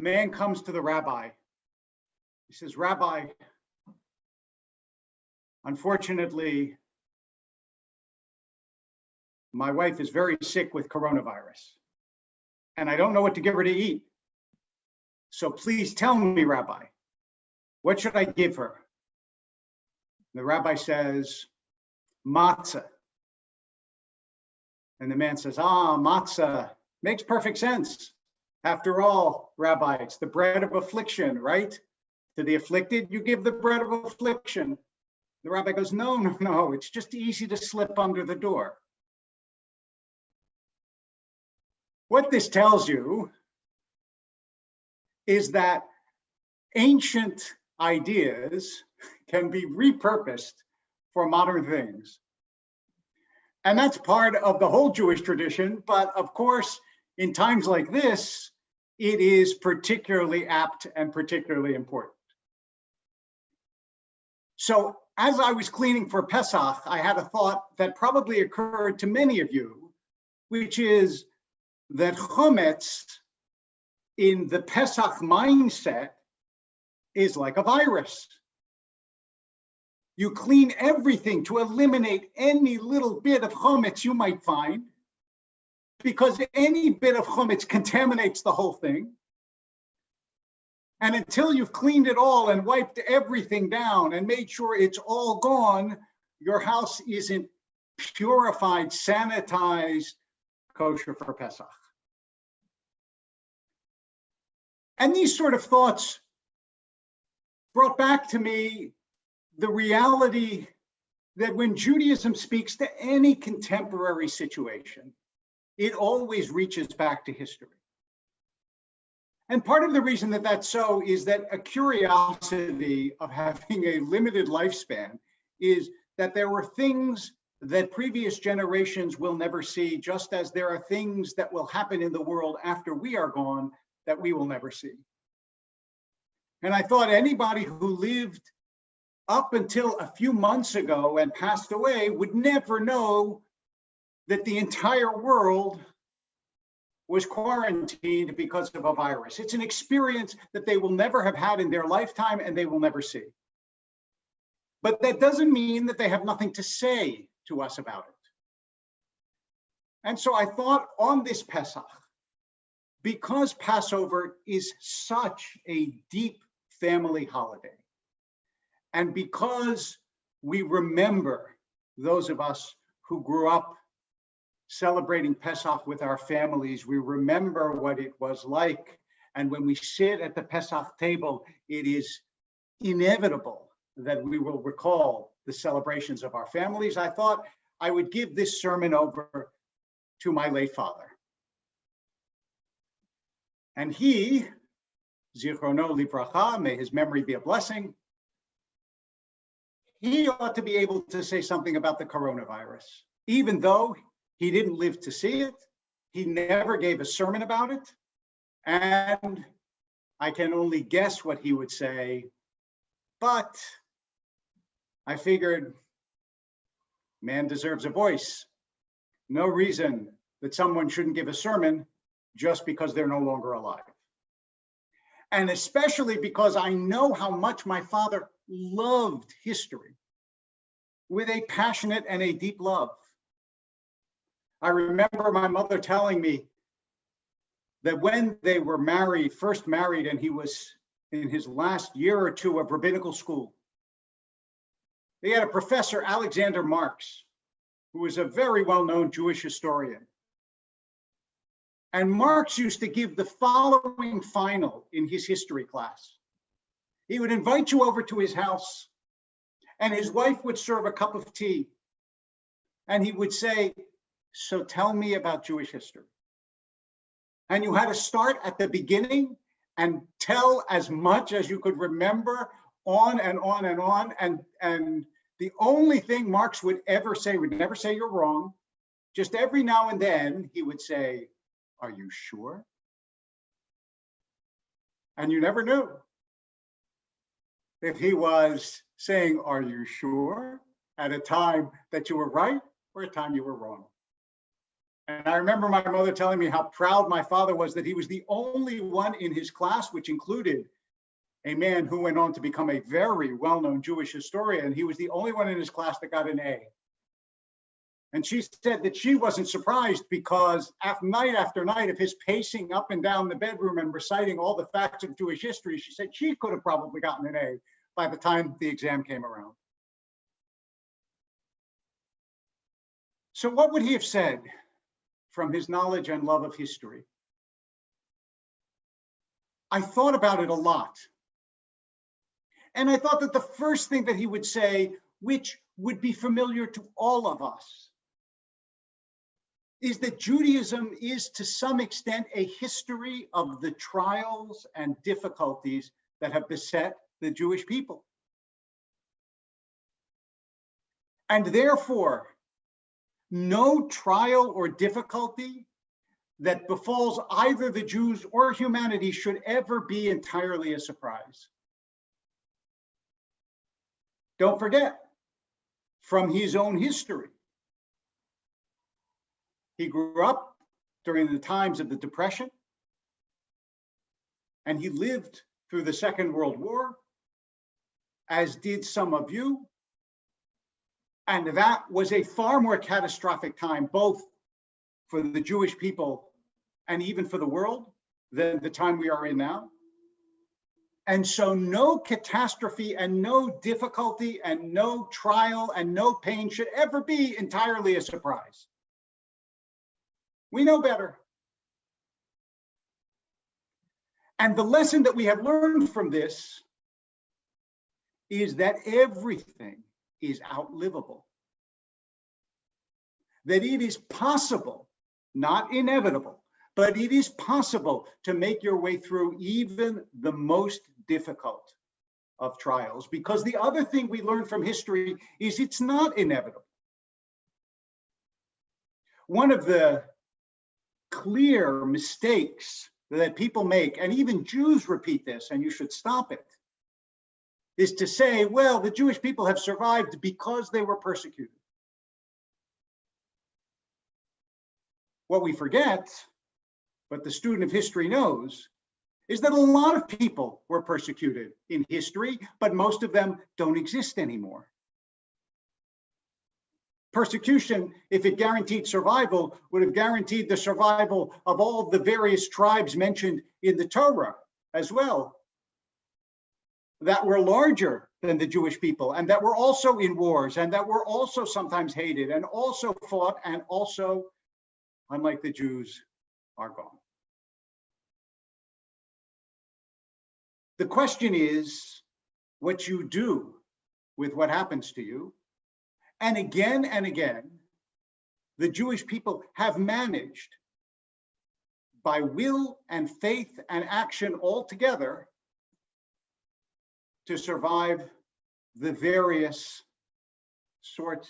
man comes to the rabbi. He says, Rabbi, unfortunately, my wife is very sick with coronavirus, and I don't know what to give her to eat. So please tell me, Rabbi, what should I give her? The rabbi says, matzah. And the man says, matzah makes perfect sense. After all, Rabbi, it's the bread of affliction, right? To the afflicted, you give the bread of affliction. The rabbi goes, no, it's just easy to slip under the door. What this tells you is that ancient ideas can be repurposed for modern things. And that's part of the whole Jewish tradition. But of course, in times like this, it is particularly apt and particularly important. So as I was cleaning for Pesach, I had a thought that probably occurred to many of you, which is that chametz in the Pesach mindset is like a virus. You clean everything to eliminate any little bit of chametz you might find, because any bit of chametz contaminates the whole thing. And until you've cleaned it all and wiped everything down and made sure it's all gone, your house isn't purified, sanitized, kosher for Pesach. And these sort of thoughts brought back to me the reality that when Judaism speaks to any contemporary situation, it always reaches back to history. And part of the reason that that's so is that a curiosity of having a limited lifespan is that there were things that previous generations will never see, just as there are things that will happen in the world after we are gone that we will never see. And I thought anybody who lived up until a few months ago and passed away would never know that the entire world was quarantined because of a virus. It's an experience that they will never have had in their lifetime and they will never see. But that doesn't mean that they have nothing to say to us about it. And so I thought on this Pesach, because Passover is such a deep family holiday, and because we remember those of us who grew up celebrating Pesach with our families, we remember what it was like. And when we sit at the Pesach table, it is inevitable that we will recall the celebrations of our families. I thought I would give this sermon over to my late father. And he, Zichrono Livracha, may his memory be a blessing, he ought to be able to say something about the coronavirus, even though he didn't live to see it. He never gave a sermon about it. And I can only guess what he would say, but I figured man deserves a voice. No reason that someone shouldn't give a sermon just because they're no longer alive. And especially because I know how much my father loved history with a passionate and a deep love. I remember my mother telling me that when they were married, first married, and he was in his last year or two of rabbinical school, they had a professor, Alexander Marx, who was a very well-known Jewish historian. And Marx used to give the following final in his history class. He would invite you over to his house, and his wife would serve a cup of tea. And he would say, so tell me about Jewish history. And you had to start at the beginning and tell as much as you could remember, on and on and on. And the only thing Marx would ever say, would never say you're wrong. Just every now and then he would say, are you sure? And you never knew if he was saying, are you sure, at a time that you were right or a time you were wrong. And I remember my mother telling me how proud my father was that he was the only one in his class, which included a man who went on to become a very well-known Jewish historian. He was the only one in his class that got an A. And she said that she wasn't surprised because night after night of his pacing up and down the bedroom and reciting all the facts of Jewish history, she said she could have probably gotten an A by the time the exam came around. So what would he have said from his knowledge and love of history? I thought about it a lot. And I thought that the first thing that he would say, which would be familiar to all of us, is that Judaism is to some extent a history of the trials and difficulties that have beset the Jewish people. And therefore, no trial or difficulty that befalls either the Jews or humanity should ever be entirely a surprise. Don't forget, from his own history, he grew up during the times of the Depression, and he lived through the Second World War, as did some of you. And that was a far more catastrophic time, both for the Jewish people and even for the world, than the time we are in now. And so no catastrophe and no difficulty and no trial and no pain should ever be entirely a surprise. We know better. And the lesson that we have learned from this is that everything is outlivable. That it is possible, not inevitable, but it is possible to make your way through even the most difficult of trials. Because the other thing we learn from history is it's not inevitable. One of the clear mistakes that people make, and even Jews repeat this, and you should stop it, is to say, well, the Jewish people have survived because they were persecuted. What we forget, but the student of history knows, is that a lot of people were persecuted in history, but most of them don't exist anymore. Persecution, if it guaranteed survival, would have guaranteed the survival of all the various tribes mentioned in the Torah as well, that were larger than the Jewish people, and that were also in wars, and that were also sometimes hated, and also fought, and also, unlike the Jews, are gone. The question is what you do with what happens to you. And again, the Jewish people have managed, by will and faith and action all together, to survive the various sorts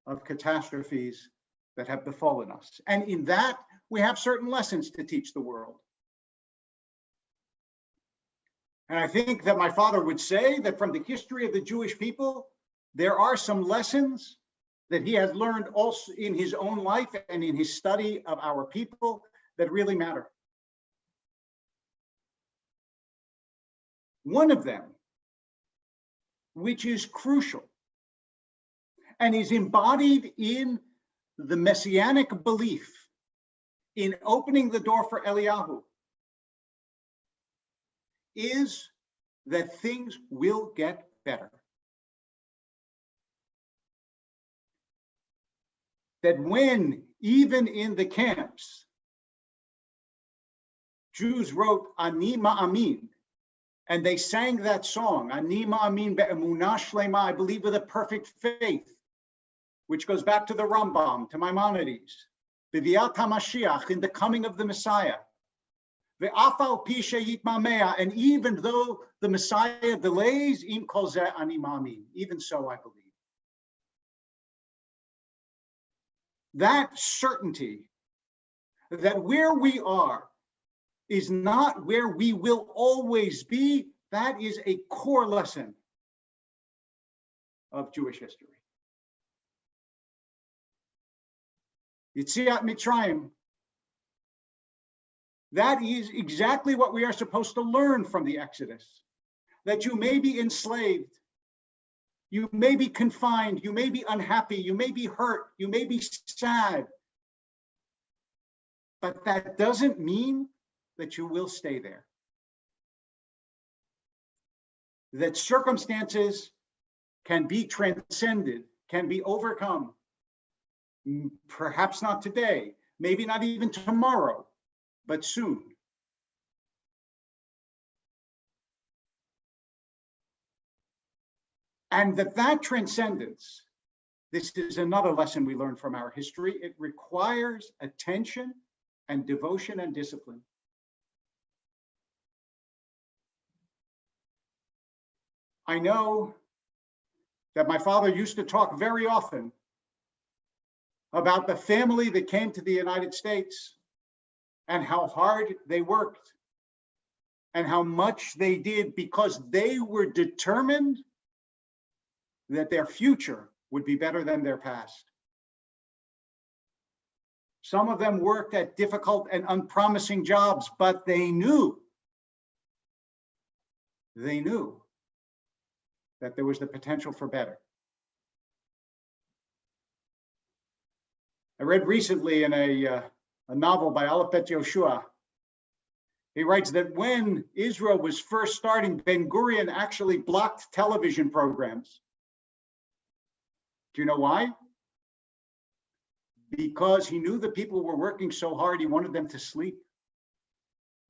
of catastrophes that have befallen us. And in that, we have certain lessons to teach the world. And I think that my father would say that from the history of the Jewish people, there are some lessons that he has learned also in his own life and in his study of our people that really matter. One of them, which is crucial and is embodied in the messianic belief in opening the door for Eliyahu, is that things will get better. That when, even in the camps, Jews wrote Ani Ma'amin, and they sang that song, Ani Ma'amin be'emunah shlema, I believe with a perfect faith, which goes back to the Rambam, to Maimonides, B'viat HaMashiach, in the coming of the Messiah, Ve'afal pi she'yitmamea, and even though the Messiah delays, im kol zeh ani ma'amin, even so I believe. That certainty that where we are is not where we will always be, that is a core lesson of Jewish history. Yetziat Mitzrayim. That is exactly what we are supposed to learn from the Exodus, that you may be enslaved, you may be confined, you may be unhappy, you may be hurt, you may be sad, but that doesn't mean that you will stay there. That circumstances can be transcended, can be overcome. Perhaps not today, maybe not even tomorrow, but soon. And that transcendence, this is another lesson we learn from our history, it requires attention and devotion and discipline. I know that my father used to talk very often about the family that came to the United States and how hard they worked and how much they did because they were determined that their future would be better than their past. Some of them worked at difficult and unpromising jobs, but they knew that there was the potential for better. I read recently in a novel by Aleph Bet Yoshua, he writes that when Israel was first starting, Ben-Gurion actually blocked television programs. Do you know why? Because he knew the people were working so hard, he wanted them to sleep.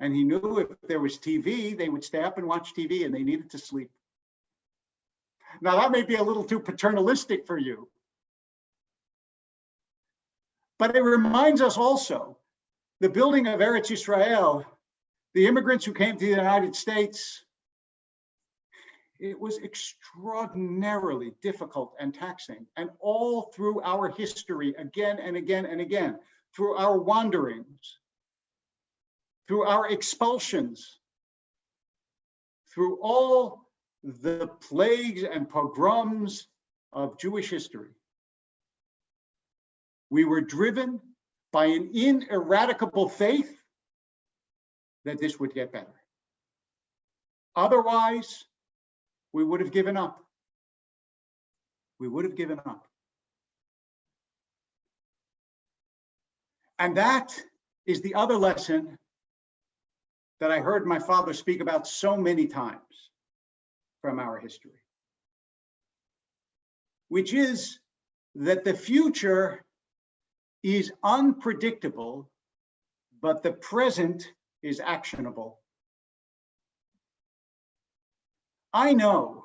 And he knew if there was TV, they would stay up and watch TV and they needed to sleep. Now that may be a little too paternalistic for you, but it reminds us also, the building of Eretz Yisrael, the immigrants who came to the United States, it was extraordinarily difficult and taxing. And all through our history, again and again and again, through our wanderings, through our expulsions, through all the plagues and pogroms of Jewish history, we were driven by an ineradicable faith that this would get better. Otherwise, we would have given up. We would have given up. And that is the other lesson that I heard my father speak about so many times from our history, which is that the future is unpredictable, but the present is actionable. I know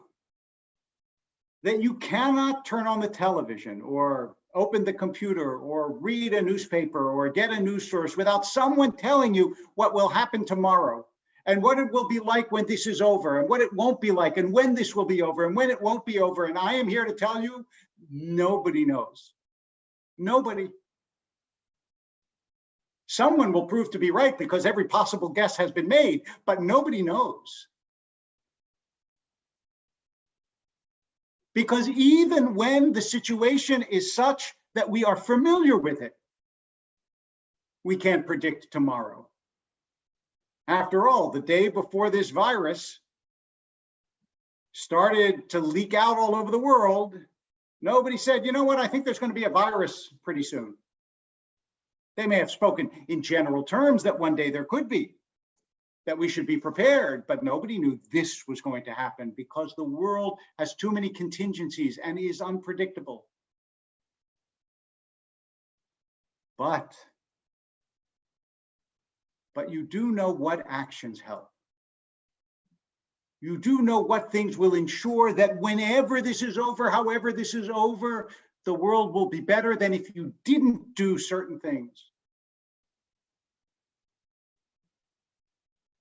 that you cannot turn on the television or open the computer or read a newspaper or get a news source without someone telling you what will happen tomorrow and what it will be like when this is over and what it won't be like and when this will be over and when it won't be over. And I am here to tell you, nobody knows. Nobody. Someone will prove to be right because every possible guess has been made, but nobody knows. Because even when the situation is such that we are familiar with it, we can't predict tomorrow. After all, the day before this virus started to leak out all over the world, nobody said, you know what, I think there's going to be a virus pretty soon. They may have spoken in general terms that one day there could be, that we should be prepared, but nobody knew this was going to happen because the world has too many contingencies and is unpredictable. But you do know what actions help. You do know what things will ensure that whenever this is over, however this is over, the world will be better than if you didn't do certain things.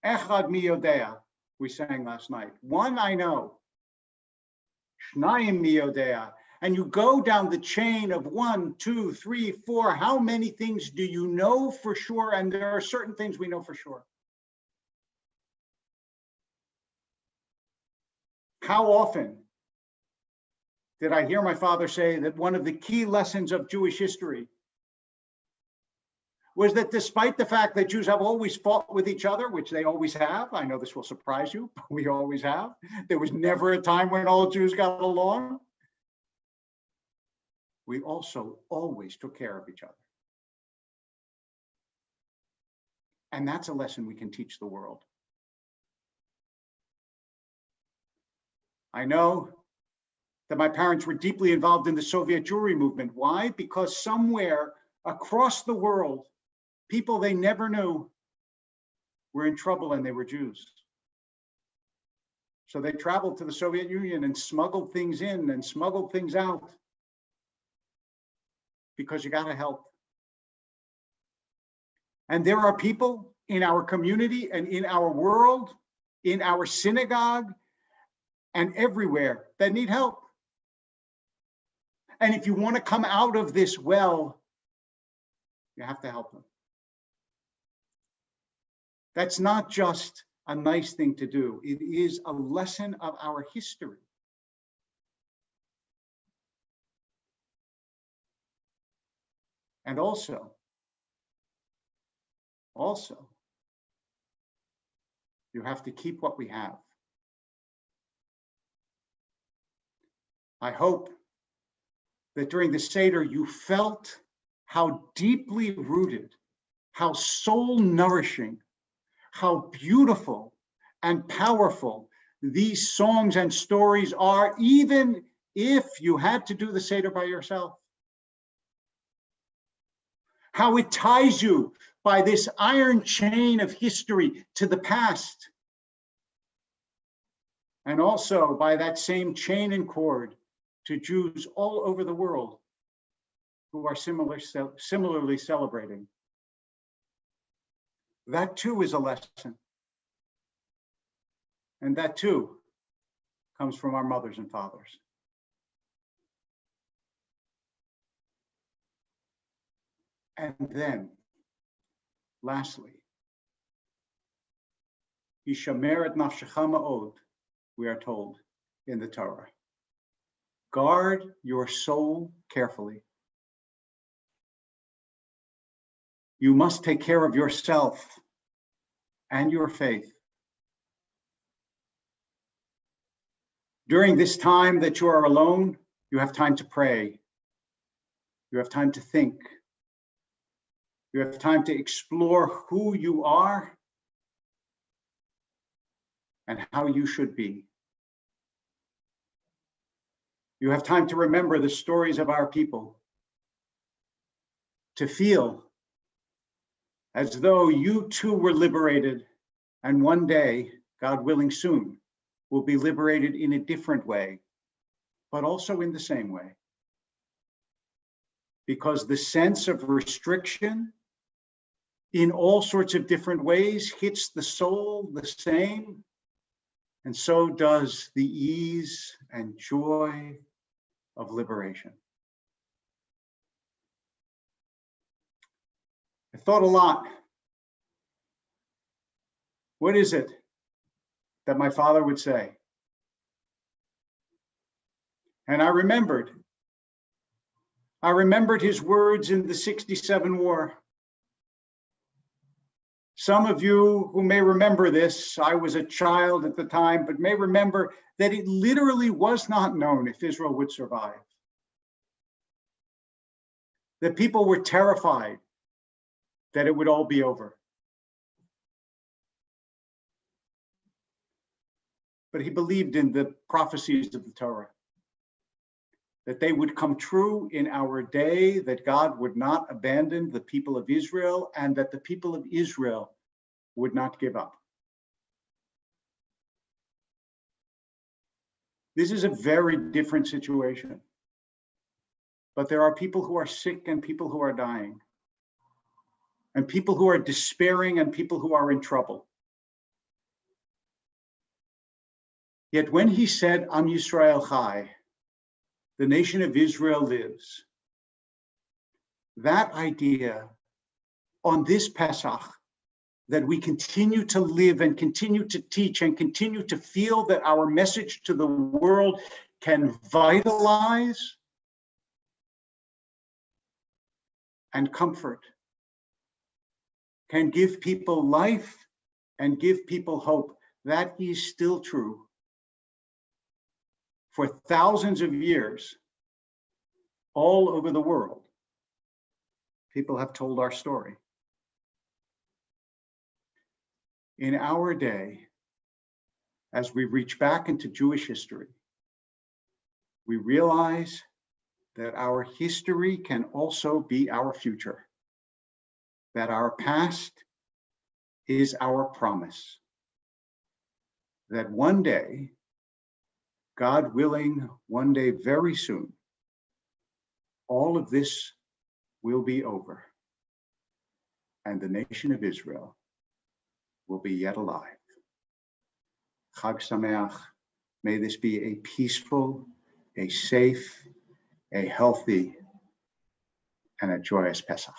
Echad mi yodea, we sang last night. One I know. Shnayim mi yodea. And you go down the chain of 1, 2, 3, 4. How many things do you know for sure? And there are certain things we know for sure. How often did I hear my father say that one of the key lessons of Jewish history was that despite the fact that Jews have always fought with each other, which they always have, I know this will surprise you, but we always have. There was never a time when all Jews got along. We also always took care of each other. And that's a lesson we can teach the world. I know that my parents were deeply involved in the Soviet Jewry movement. Why? Because somewhere across the world, people they never knew were in trouble and they were Jews. So they traveled to the Soviet Union and smuggled things in and smuggled things out because you got to help. And there are people in our community and in our world, in our synagogue, and everywhere that need help. And if you want to come out of this well, you have to help them. That's not just a nice thing to do. It is a lesson of our history. And also, you have to keep what we have. I hope that during the Seder you felt how deeply rooted, how soul nourishing, how beautiful and powerful these songs and stories are, even if you had to do the Seder by yourself. How it ties you by this iron chain of history to the past. And also by that same chain and cord to Jews all over the world who are similarly celebrating. That too is a lesson. And that too comes from our mothers and fathers. And then, lastly, Yishamer et nafshecha ma'od, we are told in the Torah. Guard your soul carefully. You must take care of yourself and your faith. During this time that you are alone, you have time to pray. You have time to think. You have time to explore who you are and how you should be. You have time to remember the stories of our people, to feel as though you too were liberated, and one day, God willing soon, will be liberated in a different way, but also in the same way. Because the sense of restriction in all sorts of different ways hits the soul the same, and so does the ease and joy of liberation. I thought a lot. What is it that my father would say? And I remembered his words in the '67 war. Some of you who may remember this, I was a child at the time, but may remember that it literally was not known if Israel would survive. That people were terrified that it would all be over. But he believed in the prophecies of the Torah, that they would come true in our day, that God would not abandon the people of Israel, and that the people of Israel would not give up. This is a very different situation. But there are people who are sick and people who are dying, and people who are despairing and people who are in trouble. Yet when he said, Am Yisrael Chai, the nation of Israel lives, that idea on this Pesach, that we continue to live and continue to teach and continue to feel that our message to the world can vitalize and comfort can give people life and give people hope. That is still true. For thousands of years, all over the world, people have told our story. In our day, as we reach back into Jewish history, we realize that our history can also be our future, that our past is our promise, that one day, God willing, one day very soon, all of this will be over, and the nation of Israel will be yet alive. Chag Sameach, may this be a peaceful, a safe, a healthy, and a joyous Pesach.